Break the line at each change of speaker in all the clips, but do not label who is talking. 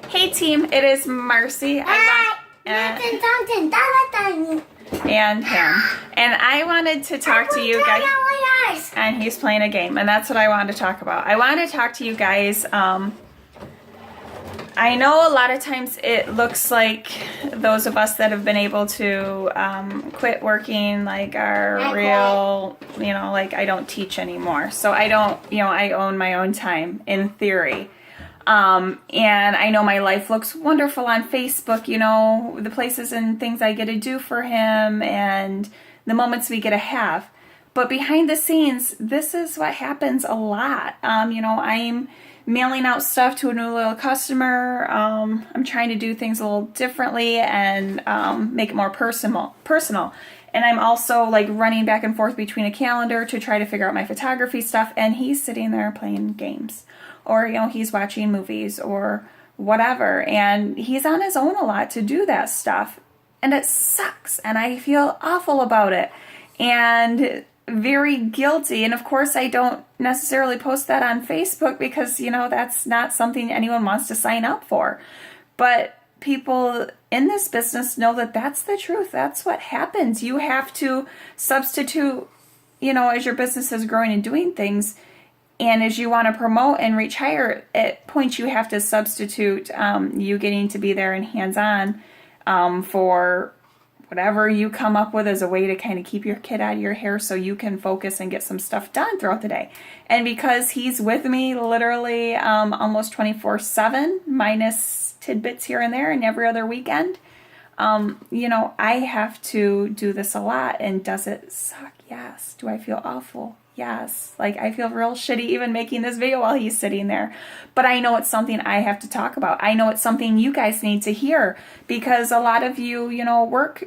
Hey team, it is Marcy. And him. And I wanted to talk to you guys. And he's playing a game, and that's what I wanted to talk about. I wanted to talk to you guys. I know a lot of times it looks like those of us that have been able to quit working like are real, like I don't teach anymore. So I don't, I own my own time in theory. And I know my life looks wonderful on Facebook, the places and things I get to do for him and the moments we get to have. But behind the scenes, this is what happens a lot. I'm mailing out stuff to a new little customer. I'm trying to do things a little differently and make it more personal. And I'm also like running back and forth between a calendar to try to figure out my photography stuff. And he's sitting there playing games. Or, he's watching movies or whatever. And he's on his own a lot to do that stuff. And it sucks. And I feel awful about it. And very guilty. And of course, I don't necessarily post that on Facebook because, that's not something anyone wants to sign up for. But people in this business know that that's the truth. That's what happens. You have to substitute, as your business is growing and doing things. And as you want to promote and reach higher, at points you have to substitute you getting to be there and hands-on for whatever you come up with as a way to kind of keep your kid out of your hair so you can focus and get some stuff done throughout the day. And because he's with me literally almost 24/7, minus tidbits here and there and every other weekend, I have to do this a lot. And does it suck? Yes. Do I feel awful? Yes. Like I feel real shitty even making this video while he's sitting there. But I know it's something I have to talk about. I know it's something you guys need to hear because a lot of you, work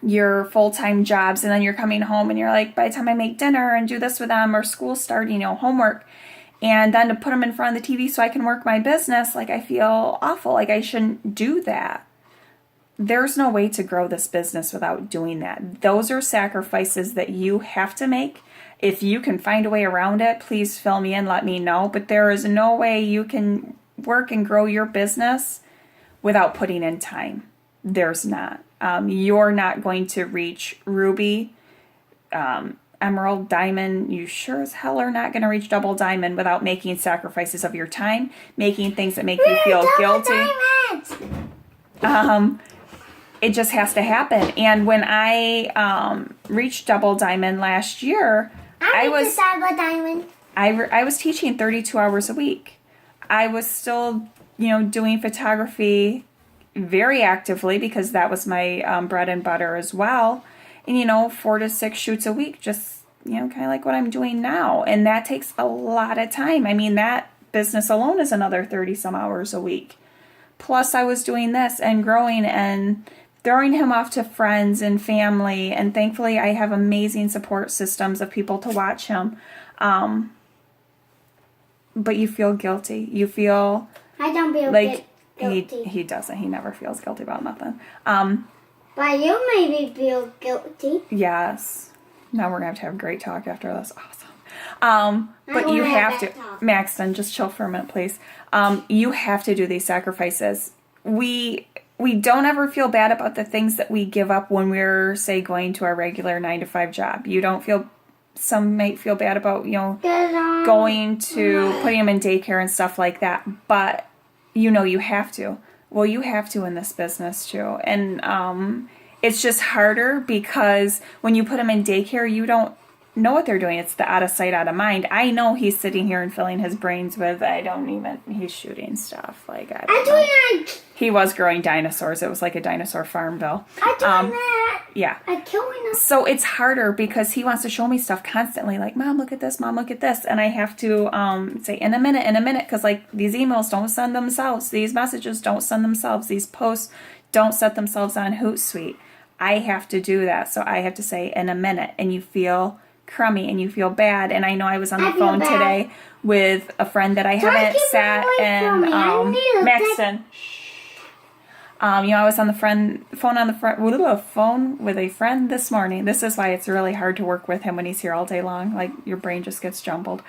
your full-time jobs and then you're coming home and you're like, by the time I make dinner and do this with them or school starting, homework, and then to put them in front of the TV so I can work my business, like I feel awful. Like I shouldn't do that. There's no way to grow this business without doing that. Those are sacrifices that you have to make. If you can find a way around it, please fill me in, let me know. But there is no way you can work and grow your business without putting in time. There's not. You're not going to reach Ruby, Emerald, Diamond. You sure as hell are not going to reach Double Diamond without making sacrifices of your time, making things that make you feel guilty. It just has to happen. And when I reached Double Diamond last year, I was teaching 32 hours a week. I was still, doing photography very actively because that was my bread and butter as well. And, 4 to 6 shoots a week, just, kind of like what I'm doing now. And that takes a lot of time. I mean, that business alone is another 30 some hours a week. Plus I was doing this and growing and throwing him off to friends and family, and thankfully I have amazing support systems of people to watch him. But you feel guilty. You feel
I don't feel
like
guilty.
He doesn't. He never feels guilty about nothing.
But you made me feel guilty.
Yes. Now we're gonna have to have a great talk after this. Awesome. But you have to, Maxton, just chill for a minute, please. You have to do these sacrifices. We don't ever feel bad about the things that we give up when we're, say, going to our regular 9-to-5 job. You don't feel, some might feel bad about, going to, putting them in daycare and stuff like that. But, you have to. Well, you have to in this business too. And it's just harder because when you put them in daycare, you don't know what they're doing. It's the out of sight, out of mind. I know he's sitting here and filling his brains with, he's shooting stuff. Like, he was growing dinosaurs. It was like a dinosaur Farmville. Yeah. So it's harder because he wants to show me stuff constantly. Like, Mom, look at this. Mom, look at this. And I have to say, in a minute. Because, like, these emails don't send themselves. These messages don't send themselves. These posts don't set themselves on Hootsuite. I have to do that. So I have to say, in a minute. And you feel crummy and you feel bad. And I know I was on the phone today with a friend that I haven't sat and Maxton. I was on the phone with a friend this morning. This is why it's really hard to work with him when he's here all day long. Like your brain just gets jumbled.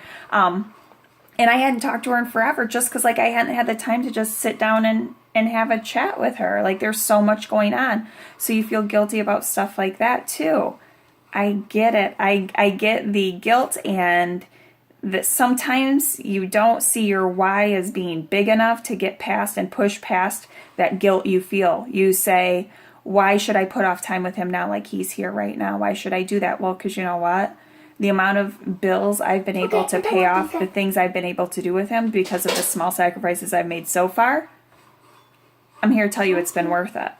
And I hadn't talked to her in forever just because, like, I hadn't had the time to just sit down and have a chat with her. Like, there's so much going on. So you feel guilty about stuff like that, too. I get it. I get the guilt, and that sometimes you don't see your why as being big enough to get past and push past that guilt you feel. You say, why should I put off time with him now, like he's here right now? Why should I do that? Well, because you know what? The amount of bills I've been able to pay off, the things I've been able to do with him because of the small sacrifices I've made so far, I'm here to tell you it's been worth it.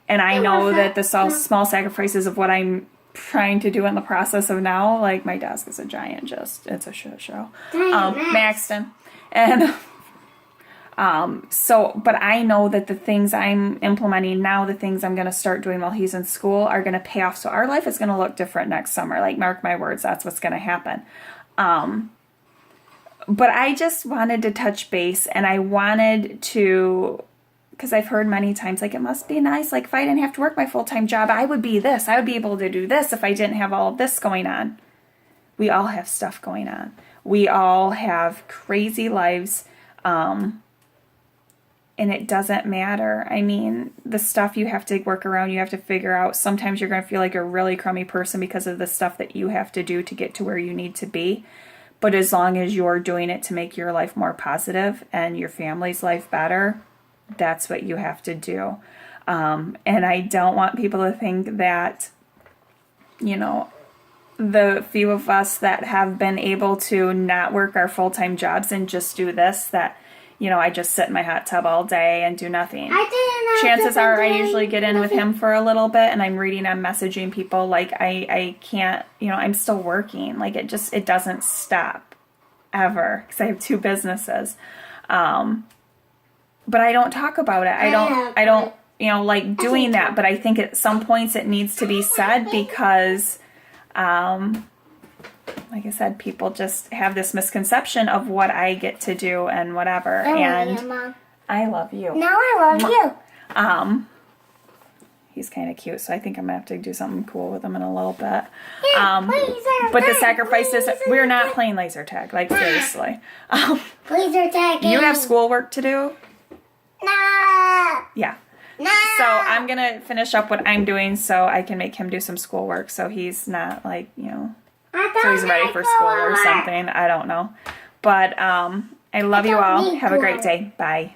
And I know that the small sacrifices of what I'm trying to do in the process of now, like my desk is a giant, it's a shit show. Maxton. And but I know that the things I'm implementing now, the things I'm going to start doing while he's in school are going to pay off. So our life is going to look different next summer. Like, mark my words, that's what's going to happen. But I just wanted to touch base, and I wanted to, because I've heard many times, like, it must be nice. Like, if I didn't have to work my full-time job, I would be this. I would be able to do this if I didn't have all of this going on. We all have stuff going on. We all have crazy lives. And it doesn't matter. I mean, the stuff you have to work around, you have to figure out. Sometimes you're going to feel like a really crummy person because of the stuff that you have to do to get to where you need to be. But as long as you're doing it to make your life more positive and your family's life better, that's what you have to do. And I don't want people to think that, you know, the few of us that have been able to not work our full-time jobs and just do this, that, you know, I just sit in my hot tub all day and do nothing. Chances are I usually get in with him for a little bit, and I'm reading, I'm messaging people. Like, I can't, you know, I'm still working. Like, it doesn't stop ever because I have 2 businesses. But I don't talk about it. I don't, you know, like doing that. But I think at some points it needs to be said because, like I said, people just have this misconception of what I get to do and whatever. And I love you.
No, I love you.
He's kind of cute, so I think I'm gonna have to do something cool with him in a little bit. But the sacrifices, we're not playing laser tag, like, seriously.
Laser tag.
You have schoolwork to do?
No.
Yeah.
No.
So I'm gonna finish up what I'm doing so I can make him do some schoolwork so he's not, like, you know, so he's ready for school or something. I don't know. But I love you all. Have a great day. Bye.